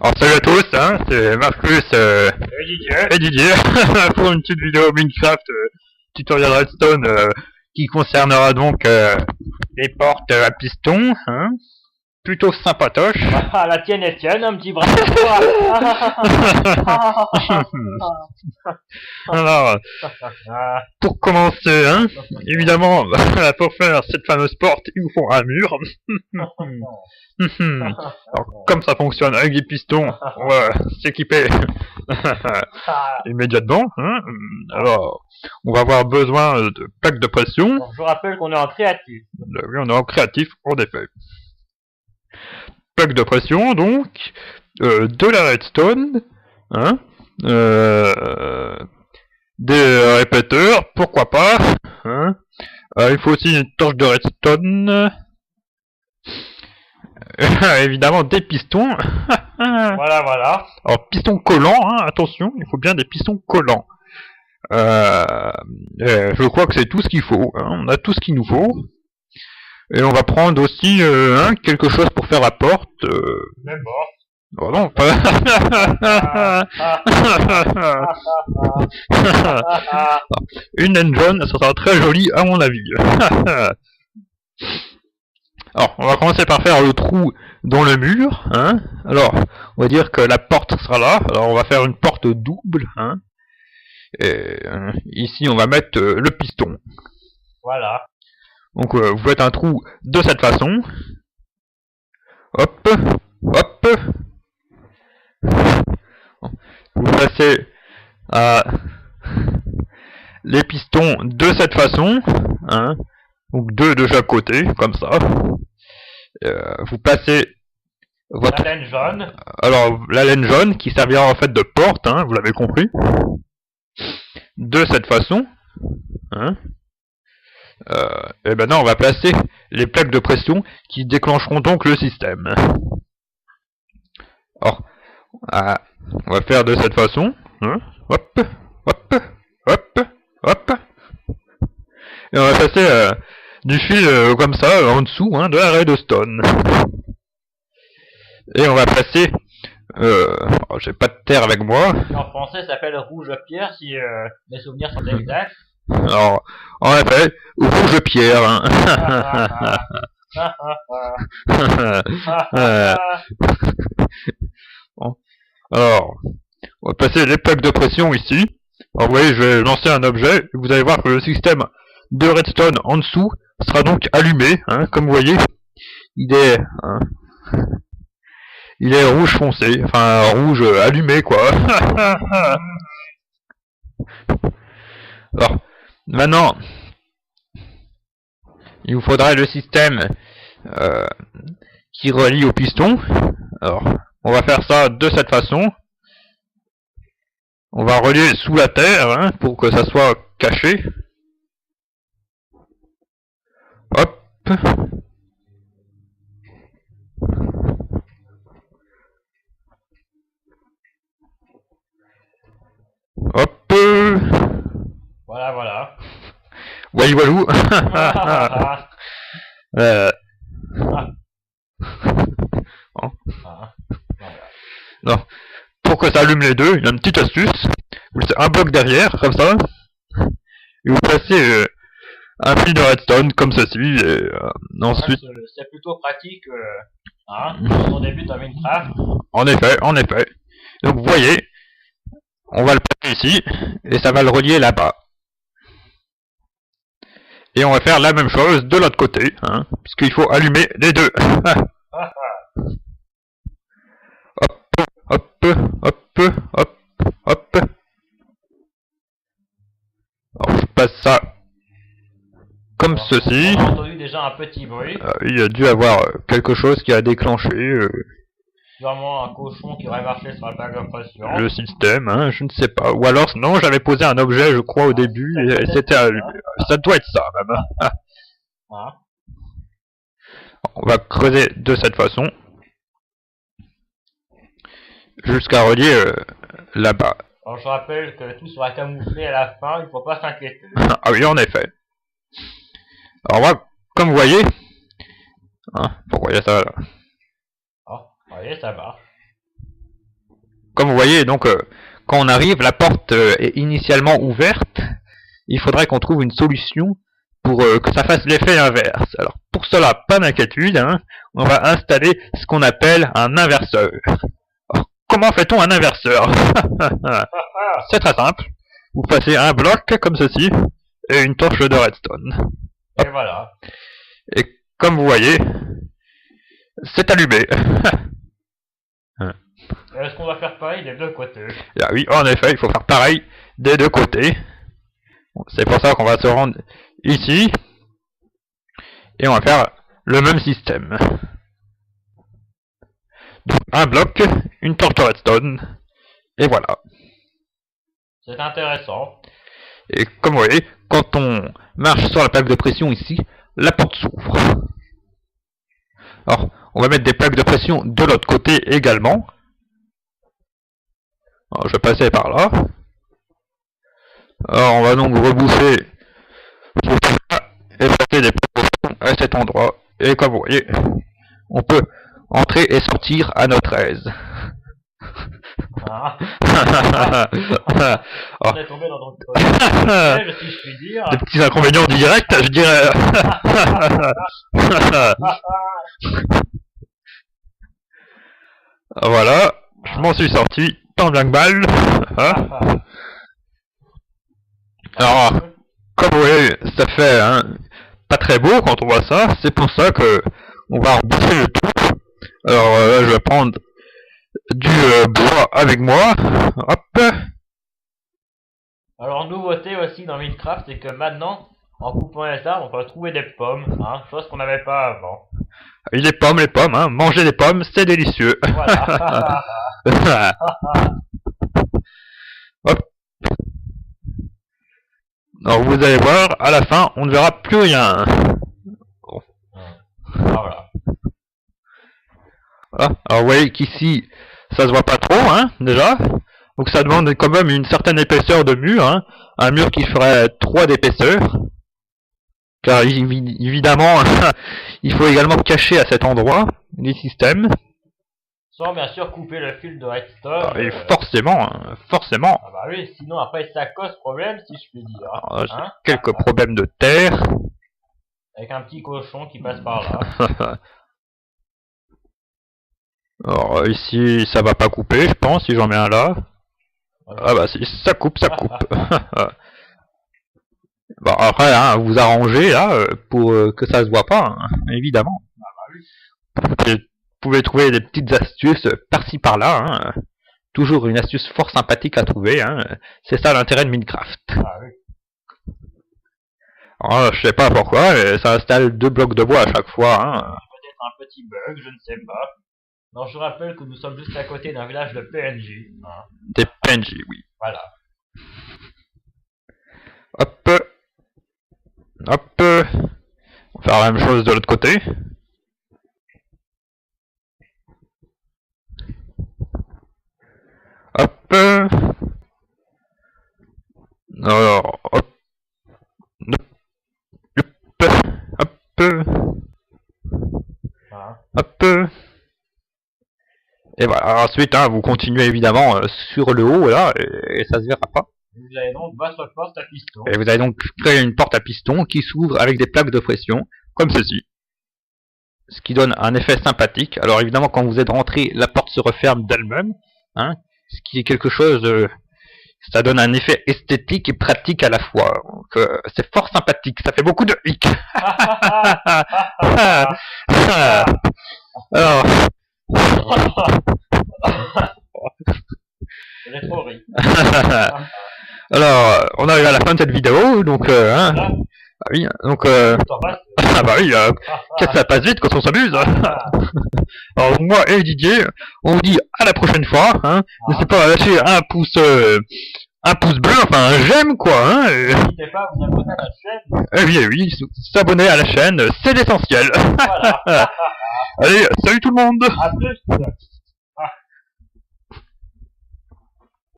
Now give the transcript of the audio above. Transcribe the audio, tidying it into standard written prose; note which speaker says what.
Speaker 1: Alors salut à tous, hein, c'est Marcus et Didier pour une petite vidéo Minecraft tutoriel Redstone qui concernera donc les portes à piston, hein, plutôt sympatoche.
Speaker 2: Ah, la tienne est tienne, un petit bras.
Speaker 1: Alors, pour commencer, hein, évidemment, pour faire cette fameuse porte, il vous faut un mur. Alors, comme ça fonctionne avec des pistons, on va s'équiper immédiatement. Hein. Alors, on va avoir besoin de plaques de pression.
Speaker 2: Bon, je rappelle qu'on est en créatif.
Speaker 1: Oui, on est en créatif, en effet. Plaques de pression, donc, de la redstone, hein, des répéteurs, pourquoi pas. Hein. Il faut aussi une torche de redstone. Évidemment des pistons.
Speaker 2: Voilà.
Speaker 1: Alors pistons collants, hein, attention, il faut bien des pistons collants. Je crois que c'est tout ce qu'il faut, hein, on a tout ce qu'il nous faut. Et on va prendre aussi quelque chose pour faire la porte.
Speaker 2: Même mort.
Speaker 1: Oh non, pas... Une engine, ça sera très joli à mon avis. Alors, on va commencer par faire le trou dans le mur, hein. Alors, on va dire que la porte sera là. Alors, on va faire une porte double, hein. Et ici, on va mettre le piston.
Speaker 2: Voilà.
Speaker 1: Donc, vous faites un trou de cette façon. Hop, hop. Vous placez les pistons de cette façon, hein. Donc, deux de chaque côté, comme ça. Vous placez votre...
Speaker 2: La laine jaune.
Speaker 1: Alors, la laine jaune qui servira en fait de porte, hein, vous l'avez compris. De cette façon. Hein. Et maintenant, on va placer les plaques de pression qui déclencheront donc le système. Alors, on va faire de cette façon. Hein. Hop, hop, hop, hop. Et on va passer du fil comme ça en dessous, hein, de la redstone. Et on va passer... j'ai pas de terre avec moi.
Speaker 2: En français, ça s'appelle rouge pierre, si mes souvenirs sont exacts.
Speaker 1: Alors, en effet, rouge pierre. Hein. Bon. Alors, on va passer les plaques de pression ici. Alors, vous voyez, je vais lancer un objet. Vous allez voir que le système de redstone en dessous sera donc allumé. Hein, comme vous voyez, il est rouge foncé, enfin rouge allumé quoi. Alors, maintenant, il vous faudra le système qui relie au piston. Alors, on va faire ça de cette façon. On va relier sous la terre, hein, pour que ça soit caché. Hop. Hop.
Speaker 2: Voilà.
Speaker 1: Voyou voilou. Non. Pour que ça allume les deux, il y a une petite astuce. Vous laissez un bloc derrière, comme ça. Et vous placez un fil de redstone, comme ceci. Et ensuite...
Speaker 2: C'est plutôt pratique quand on débute dans Minecraft.
Speaker 1: En effet. Donc vous voyez, on va le placer ici, et ça va le relier là-bas. Et on va faire la même chose de l'autre côté, hein, puisqu'il faut allumer les deux. Hop. Alors je passe ça comme ceci.
Speaker 2: On a entendu déjà un petit bruit.
Speaker 1: Il y a dû avoir quelque chose qui a déclenché
Speaker 2: Sûrement un cochon qui aurait marché sur la plaque de pression.
Speaker 1: le système, hein, je ne sais pas. Ou alors, non, j'avais posé un objet, je crois, au début, et c'était allumé. Ça doit être ça, même. On va creuser de cette façon. Jusqu'à relier là-bas.
Speaker 2: Alors je rappelle que tout sera camouflé à la fin, il ne faut pas s'inquiéter.
Speaker 1: Ah oui, en effet. Alors voilà, comme vous voyez, hein, pourquoi il y a ça là?
Speaker 2: Vous voyez, ça marche.
Speaker 1: comme vous voyez, donc, quand on arrive, la porte est initialement ouverte. Il faudrait qu'on trouve une solution pour que ça fasse l'effet inverse. Alors, pour cela, pas d'inquiétude, hein, on va installer ce qu'on appelle un inverseur. Alors, comment fait-on un inverseur? C'est très simple. Vous passez un bloc comme ceci et une torche de redstone.
Speaker 2: Et voilà.
Speaker 1: Et comme vous voyez, c'est allumé.
Speaker 2: Est-ce qu'on va faire pareil des deux côtés?
Speaker 1: Ah oui, en effet, il faut faire pareil des deux côtés. C'est pour ça qu'on va se rendre ici. Et on va faire le même système. Donc, un bloc, une torche de redstone. Et voilà.
Speaker 2: C'est intéressant.
Speaker 1: Et comme vous voyez, quand on marche sur la plaque de pression ici, la porte s'ouvre. Alors, on va mettre des plaques de pression de l'autre côté également. Alors, je vais passer par là. Alors, on va donc reboucher tout ça et passer des plaques de pression à cet endroit. Et comme vous voyez, on peut entrer et sortir à notre aise.
Speaker 2: Ah.
Speaker 1: Oh.
Speaker 2: On est tombé dans notre piège, si je puis dire.
Speaker 1: Des petits inconvénients du direct, je dirais. Voilà, je m'en suis sorti, tant bien que mal. Hein. Alors, comme vous voyez, ça fait pas très beau quand on voit ça. C'est pour ça que on va rebosser le tout. Alors là, je vais prendre du bois avec moi. Hop.
Speaker 2: Alors, nouveauté aussi dans Minecraft, c'est que maintenant, en coupant les arbres, on peut trouver des pommes, hein, chose qu'on n'avait pas avant.
Speaker 1: Et les pommes, hein. Manger des pommes, c'est délicieux.
Speaker 2: Voilà.
Speaker 1: Hop. Alors vous allez voir, à la fin, on ne verra plus rien.
Speaker 2: Voilà.
Speaker 1: Voilà. Alors vous voyez qu'ici, ça se voit pas trop, hein, déjà. Donc ça demande quand même une certaine épaisseur de mur, hein. Un mur qui ferait 3 d'épaisseur. Car évidemment, il faut également cacher à cet endroit les systèmes.
Speaker 2: Sans bien sûr couper le fil de redstone.
Speaker 1: Et forcément, forcément.
Speaker 2: Ah bah oui, sinon après ça cause problème, si je puis dire.
Speaker 1: Alors, j'ai
Speaker 2: Hein,
Speaker 1: quelques problèmes de terre.
Speaker 2: avec un petit cochon qui passe par là.
Speaker 1: Alors ici, ça va pas couper, je pense, si j'en mets un là. Ah bah si, ça coupe, ça coupe. Bon après, hein, vous arrangez là, pour que ça se voit pas, hein, évidemment. Vous pouvez trouver des petites astuces par-ci par-là, hein. Toujours une astuce fort sympathique à trouver, hein. C'est ça l'intérêt de Minecraft.
Speaker 2: Ah oui.
Speaker 1: Alors, je sais pas pourquoi, mais ça installe 2 blocs de bois à chaque fois, hein.
Speaker 2: Peut-être un petit bug, je ne sais pas. Non, je rappelle que nous sommes juste à côté d'un village de PNJ. Hein.
Speaker 1: Des PNJ, oui.
Speaker 2: Voilà.
Speaker 1: Hop. Hop. On va faire la même chose de l'autre côté. Hop. Alors, hop. Hop.
Speaker 2: Hein.
Speaker 1: Hop. Et voilà, ensuite, hein, vous continuez évidemment sur le haut, là, et ça se verra pas.
Speaker 2: Vous avez donc votre porte à piston.
Speaker 1: Et vous allez donc créer une porte à piston qui s'ouvre avec des plaques de pression, comme ceci. Ce qui donne un effet sympathique. Alors évidemment, quand vous êtes rentré, la porte se referme d'elle-même, hein, ce qui est quelque chose de... Ça donne un effet esthétique et pratique à la fois. Donc, c'est fort sympathique, ça fait beaucoup de hic. Alors...
Speaker 2: J'ai trop ri.
Speaker 1: Alors, on arrive à la fin de cette vidéo, donc hein. Ah oui, donc
Speaker 2: T'en passes.
Speaker 1: ah bah oui, qu'est-ce que ça passe vite quand on s'amuse. Alors moi et Didier, on vous dit à la prochaine fois, hein. N'hésitez pas à lâcher un pouce bleu, enfin un j'aime quoi, hein.
Speaker 2: N'hésitez pas à vous abonner à la chaîne.
Speaker 1: Oui, s'abonner à la chaîne, c'est l'essentiel.
Speaker 2: Voilà.
Speaker 1: Allez, salut tout le monde.
Speaker 2: À plus.